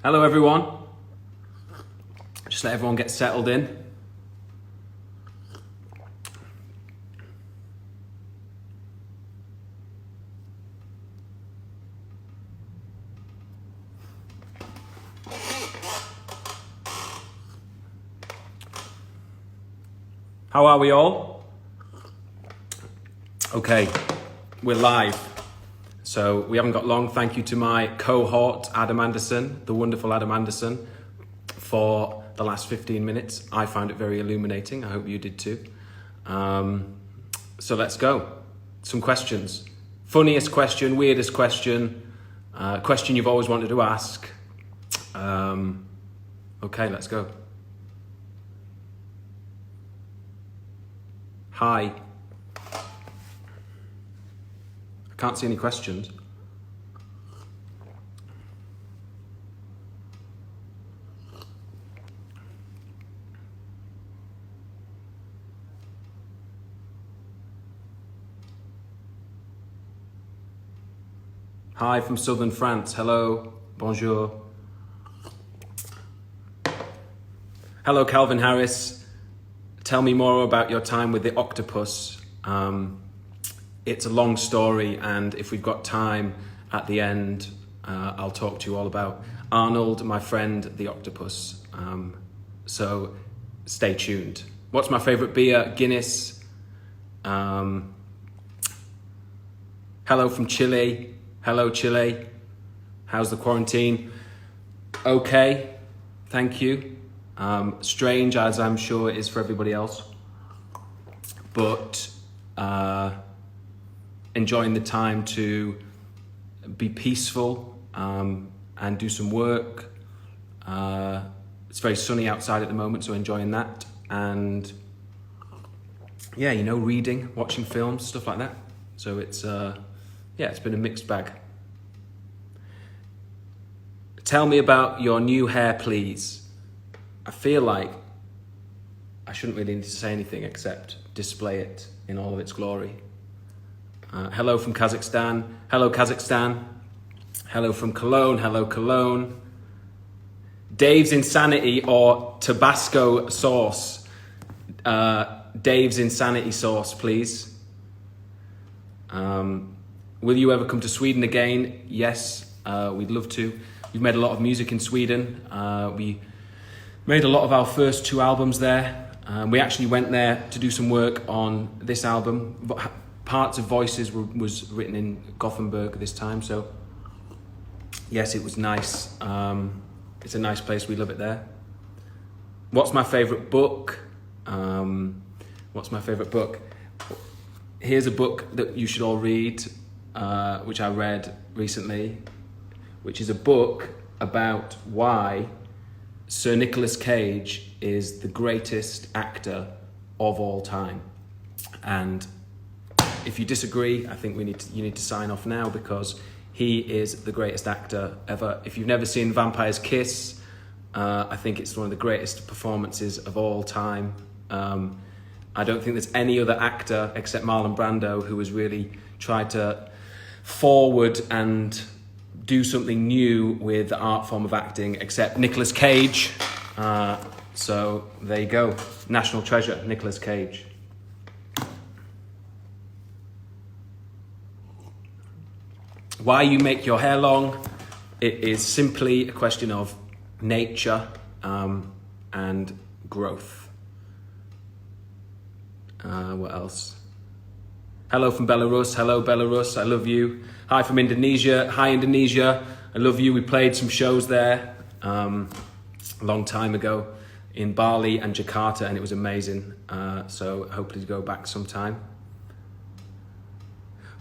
Hello everyone. Just let everyone get settled in. How are we all? Okay, we're live. So we haven't got long. Thank you to my cohort, Adam Anderson, the wonderful Adam Anderson, for the last 15 minutes. I found it very illuminating. I hope you did too. So let's go. Some questions. Funniest question, weirdest question, question you've always wanted to ask. Okay, let's go. Hi. I can't see any questions. Hi from southern France. Hello. Bonjour. Hello, Calvin Harris. Tell me more about your time with the octopus. It's a long story, and if we've got time at the end, I'll talk to you all about Arnold, my friend, the octopus. So stay tuned. What's my favorite beer? Guinness. Hello from Chile. Hello, Chile. How's the quarantine? Okay, thank you. Strange, as I'm sure it is for everybody else. But enjoying the time to be peaceful and do some work. It's very sunny outside at the moment, so enjoying that. And yeah, you know, reading, watching films, stuff like that. So it's, it's been a mixed bag. Tell me about your new hair, please. I feel like I shouldn't really need to say anything except display it in all of its glory. Hello from Kazakhstan. Hello, Kazakhstan. Hello from Cologne. Hello, Cologne. Dave's Insanity or Tabasco sauce. Dave's Insanity sauce, please. Will you ever come to Sweden again? Yes, we'd love to. We've made a lot of music in Sweden. We made a lot of our first 2 albums there. We actually went there to do some work on this album. But parts of Voices was written in Gothenburg this time. So yes, it was nice. It's a nice place. We love it there. What's my favorite book? What's my favorite book? Here's a book that you should all read, which I read recently, which is a book about why Sir Nicholas Cage is the greatest actor of all time. And if you disagree, I think you need to sign off now, because he is the greatest actor ever. If you've never seen Vampire's Kiss, I think it's one of the greatest performances of all time. I don't think there's any other actor except Marlon Brando who has really tried to forward and do something new with the art form of acting, except Nicolas Cage. So there you go. National treasure, Nicolas Cage. Why you make your hair long? It is simply a question of nature and growth. What else? Hello from Belarus. Hello, Belarus. I love you. Hi from Indonesia. Hi, Indonesia. I love you. We played some shows there a long time ago in Bali and Jakarta, and it was amazing. So hopefully to go back sometime.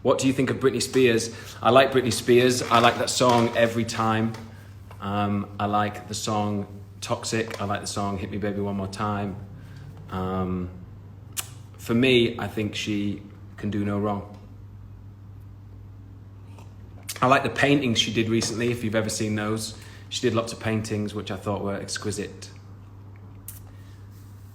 What do you think of Britney Spears? I like Britney Spears. I like that song Every Time. I like the song Toxic. I like the song Hit Me Baby One More Time. For me, I think she can do no wrong. I like the paintings she did recently, if you've ever seen those. She did lots of paintings, which I thought were exquisite.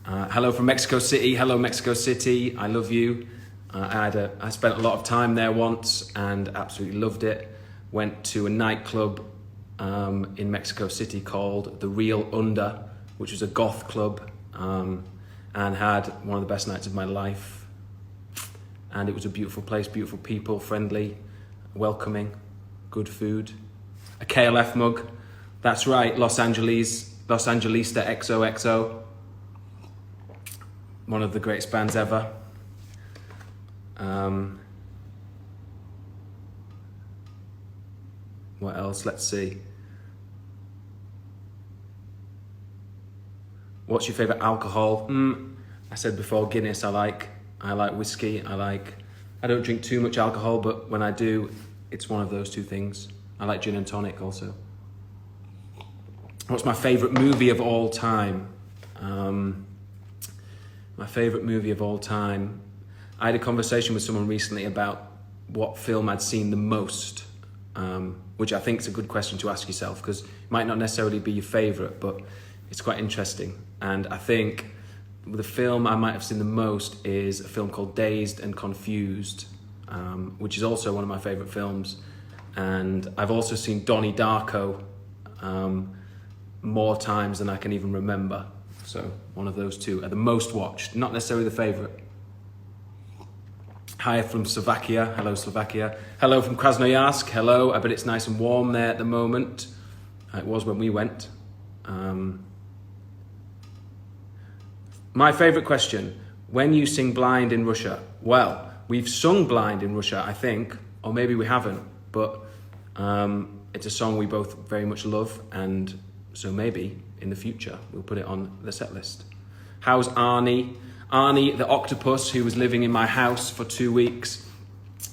Hello from Mexico City. Hello, Mexico City. I love you. I spent a lot of time there once and absolutely loved it. Went to a nightclub in Mexico City called The Real Under, which was a goth club, and had one of the best nights of my life. And it was a beautiful place, beautiful people, friendly, welcoming, good food. A KLF mug, that's right, Los Angelista XOXO, one of the greatest bands ever. What else? Let's see. What's your favourite alcohol? I said before, Guinness I like whiskey, I don't drink too much alcohol, but when I do, it's one of those two things. I like gin and tonic also. What's my favourite movie of all time? My favourite movie of all time. I had a conversation with someone recently about what film I'd seen the most, which I think is a good question to ask yourself, because it might not necessarily be your favourite, but it's quite interesting. And I think the film I might have seen the most is a film called Dazed and Confused, which is also one of my favourite films. And I've also seen Donnie Darko more times than I can even remember. So one of those two are the most watched, not necessarily the favourite. Hi from Slovakia. Hello, Slovakia. Hello from Krasnoyarsk. Hello. I bet it's nice and warm there at the moment. It was when we went. My favourite question, when you sing Blind in Russia? Well, we've sung Blind in Russia, I think, or maybe we haven't, but it's a song we both very much love, and so maybe in the future we'll put it on the set list. How's Arnie? Arnie, the octopus who was living in my house for 2 weeks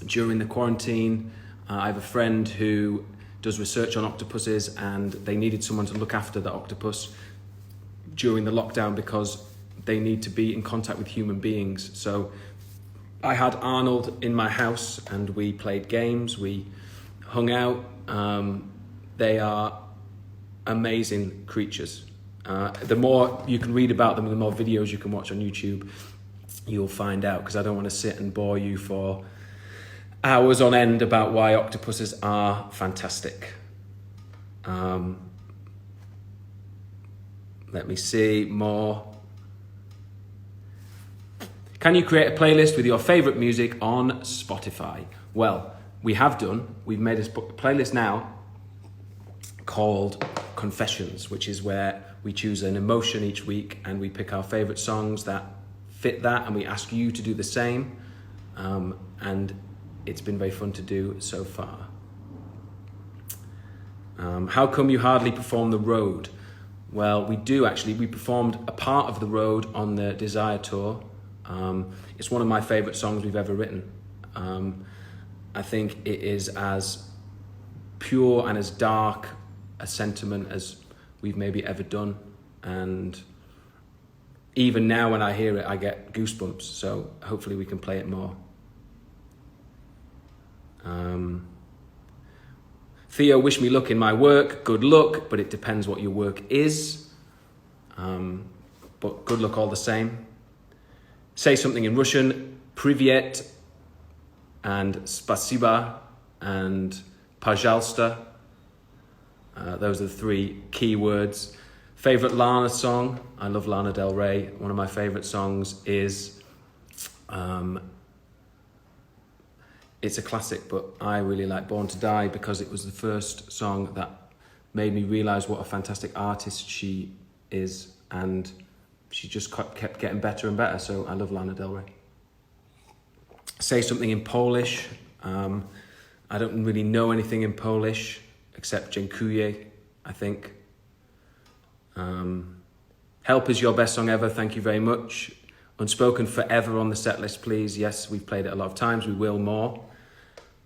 during the quarantine. I have a friend who does research on octopuses, and they needed someone to look after the octopus during the lockdown because they need to be in contact with human beings. So I had Arnold in my house and we played games, we hung out. They are amazing creatures. The more you can read about them, the more videos you can watch on YouTube, you'll find out, because I don't want to sit and bore you for hours on end about why octopuses are fantastic. Let me see more. Can you create a playlist with your favourite music on Spotify? Well, we have done. We've made a playlist now called Confessions, which is where we choose an emotion each week and we pick our favourite songs that fit that, and we ask you to do the same. And it's been very fun to do so far. How come you hardly perform the road? Well, we do actually. We performed a part of the road on the Desire tour. It's one of my favourite songs we've ever written. I think it is as pure and as dark a sentiment as we've maybe ever done. And even now when I hear it, I get goosebumps. So hopefully we can play it more. Theo, wish me luck in my work. Good luck, but it depends what your work is. But good luck all the same. Say something in Russian, Privyet, and Spasiba, and Pazhalsta. Those are the 3 key words. Favorite Lana song? I love Lana Del Rey. One of my favorite songs is, it's a classic, but I really like Born to Die because it was the first song that made me realize what a fantastic artist she is, and she just kept getting better and better, so I love Lana Del Rey. Say something in Polish. I don't really know anything in Polish, except Dziękuję, I think. Help is your best song ever, thank you very much. Unspoken Forever on the set list, please. Yes, we've played it a lot of times, we will more.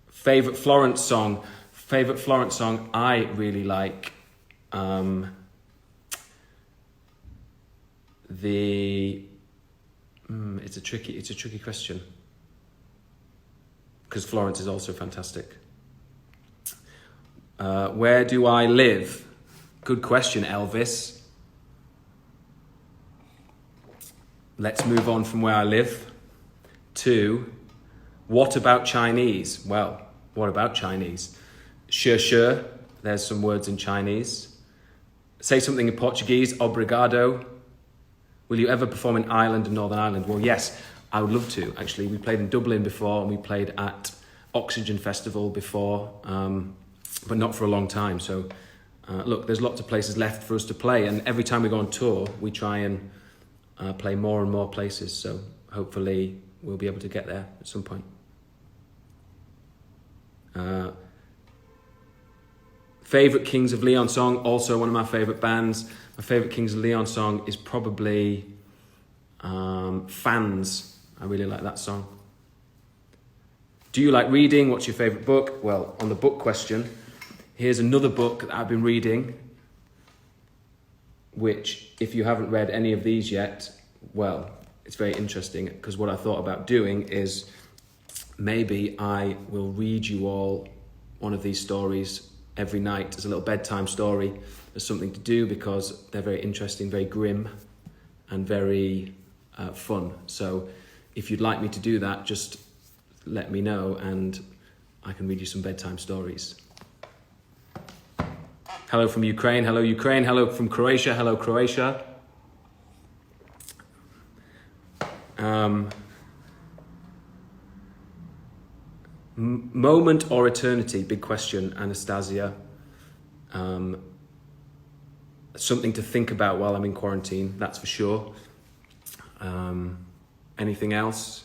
Favourite Florence song? Favourite Florence song I really like. It's a tricky question, because Florence is also fantastic. Where do I live? Good question, Elvis. Let's move on from where I live to what about Chinese? Well, what about Chinese? Sure, There's some words in Chinese. Say something in Portuguese. Obrigado. Will you ever perform in Ireland and Northern Ireland? Well, yes, I would love to, actually. We played in Dublin before, and we played at Oxygen Festival before, but not for a long time. So, look, there's lots of places left for us to play, and every time we go on tour, we try and play more and more places. So hopefully we'll be able to get there at some point. Favorite Kings of Leon song, also one of my favorite bands. My favorite Kings of Leon song is probably Fans. I really like that song. Do you like reading? What's your favorite book? Well, on the book question, here's another book that I've been reading, which, if you haven't read any of these yet, well, it's very interesting, because what I thought about doing is maybe I will read you all one of these stories every night as a little bedtime story. There's something to do because they're very interesting, very grim, and very fun. So if you'd like me to do that, just let me know and I can read you some bedtime stories. Hello from Ukraine. Hello, Ukraine. Hello from Croatia. Hello, Croatia. Moment or eternity? Big question, Anastasia. Something to think about while I'm in quarantine, that's for sure. Anything else?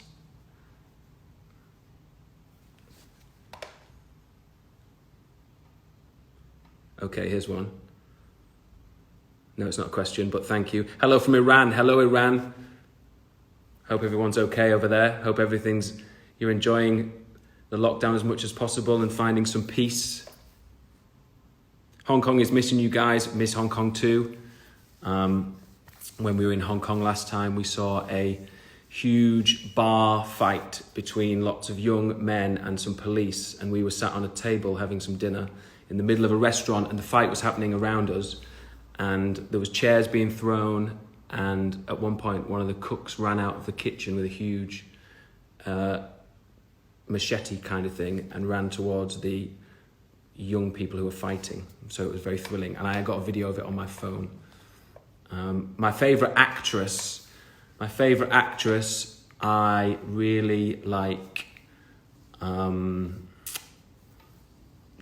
Okay, here's one. No, it's not a question, but thank you. Hello from Iran. Hello, Iran. Hope everyone's okay over there. Hope you're enjoying the lockdown as much as possible and finding some peace. Hong Kong is missing you guys. Miss Hong Kong too. When we were in Hong Kong last time, we saw a huge bar fight between lots of young men and some police, and we were sat on a table having some dinner in the middle of a restaurant, and the fight was happening around us, and there was chairs being thrown, and at one point one of the cooks ran out of the kitchen with a huge machete kind of thing and ran towards the young people who were fighting. So it was very thrilling, and I got a video of it on my phone. My favourite actress, I really like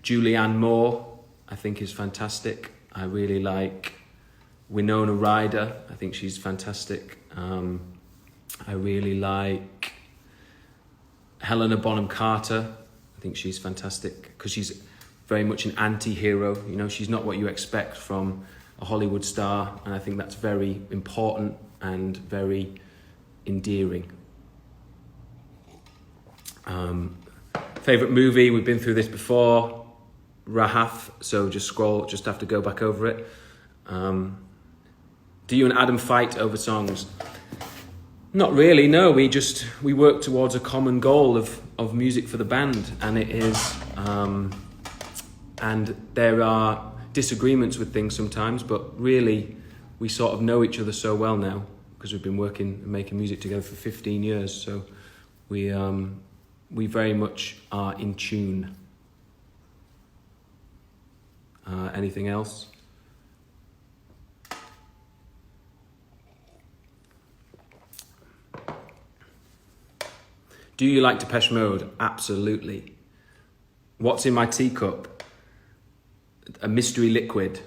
Julianne Moore, I think is fantastic. I really like Winona Ryder, I think she's fantastic. I really like Helena Bonham Carter, I think she's fantastic because she's very much an anti-hero. You know, she's not what you expect from a Hollywood star, and I think that's very important and very endearing. Favourite movie, we've been through this before, Rahaf, so just have to go back over it. Do you and Adam fight over songs? Not really, no. We work towards a common goal of music for the band, and it is, and there are disagreements with things sometimes, but really we sort of know each other so well now because we've been working and making music together for 15 years, so we very much are in tune. Anything else? Do you like Depeche Mode? Absolutely. What's in my teacup? A mystery liquid.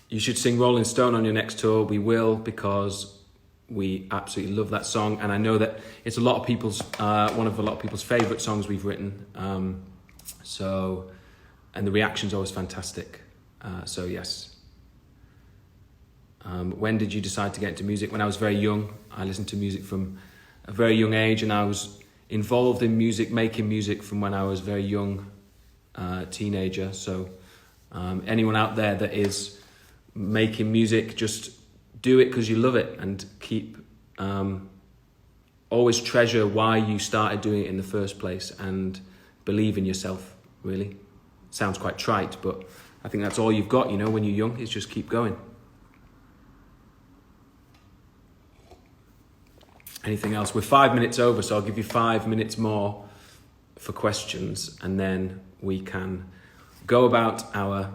You should sing Rolling Stone on your next tour. We will, because we absolutely love that song, and I know that it's one of a lot of people's favourite songs we've written. And the reaction's always fantastic. So yes. When did you decide to get into music? When I was very young. I listened to music from a very young age, and I was involved in music, making music from when I was a very young teenager. So anyone out there that is making music, just do it because you love it, and keep always treasure why you started doing it in the first place, and believe in yourself, really. Sounds quite trite, but I think that's all you've got, you know, when you're young, is just keep going. Anything else? We're 5 minutes over, so I'll give you 5 minutes more for questions, and then we can go about our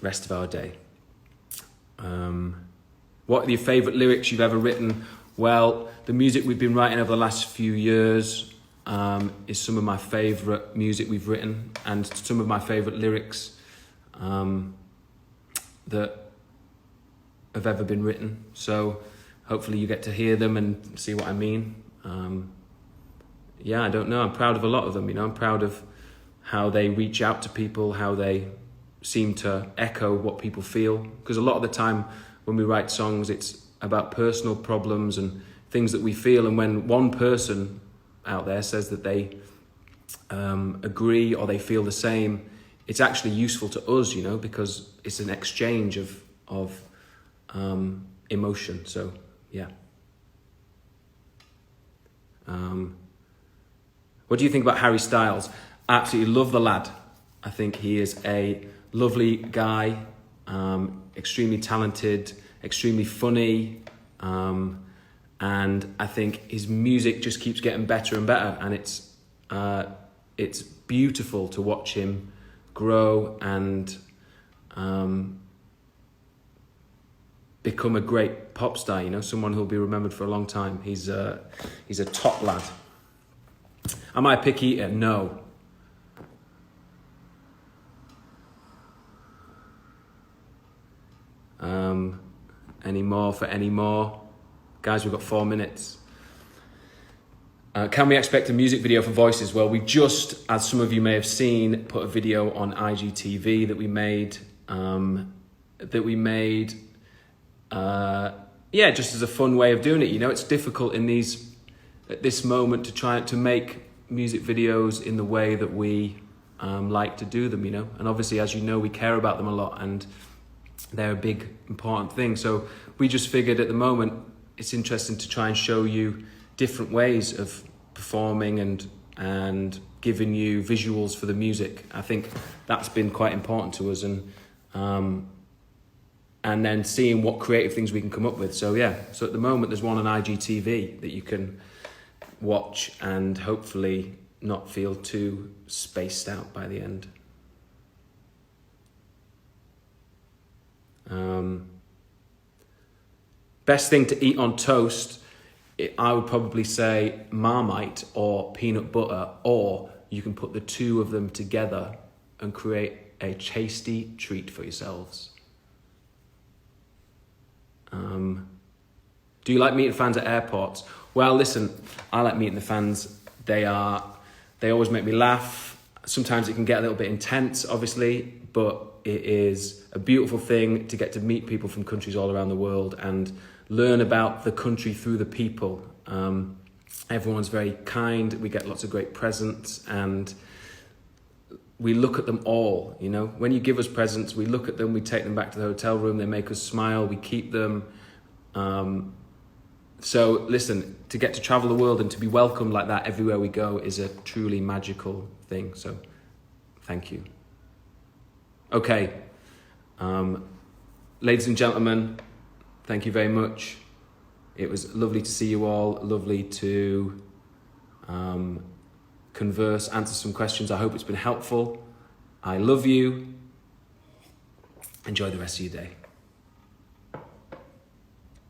rest of our day. What are your favourite lyrics you've ever written? Well, the music we've been writing over the last few years is some of my favourite music we've written, and some of my favourite lyrics that have ever been written. So hopefully you get to hear them and see what I mean. I don't know. I'm proud of a lot of them. I'm proud of how they reach out to people, how they seem to echo what people feel. Because a lot of the time when we write songs, it's about personal problems and things that we feel. And when one person out there says that they agree or they feel the same, it's actually useful to us, because it's an exchange of emotion. So, yeah. What do you think about Harry Styles? Absolutely love the lad. I think he is a lovely guy, extremely talented, extremely funny, and I think his music just keeps getting better and better, and it's beautiful to watch him grow and become a great pop star. Someone who'll be remembered for a long time. He's a top lad. Am I a picky eater? No. Any more? Guys, we've got 4 minutes. Can we expect a music video for Voices? Well, we just, as some of you may have seen, put a video on IGTV that we made. Just as a fun way of doing it. It's difficult at this moment to try to make music videos in the way that we like to do them. And obviously, as you know, we care about them a lot, and they're a big, important thing. So we just figured at the moment it's interesting to try and show you different ways of performing and giving you visuals for the music. I think that's been quite important to us, and then seeing what creative things we can come up with. So so at the moment there's one on IGTV that you can watch and hopefully not feel too spaced out by the end. Best thing to eat on toast, I would probably say Marmite or peanut butter, or you can put the two of them together and create a tasty treat for yourselves. Do you like meeting fans at airports? Well, listen, I like meeting the fans. They always make me laugh. Sometimes it can get a little bit intense, obviously, but it is a beautiful thing to get to meet people from countries all around the world and learn about the country through the people. Everyone's very kind. We get lots of great presents, and we look at them all. When you give us presents, we look at them, we take them back to the hotel room, they make us smile, we keep them. So listen, to get to travel the world and to be welcomed like that everywhere we go is a truly magical thing. So thank you. Okay, ladies and gentlemen, thank you very much. It was lovely to see you all, lovely to converse, answer some questions. I hope it's been helpful. I love you. Enjoy the rest of your day.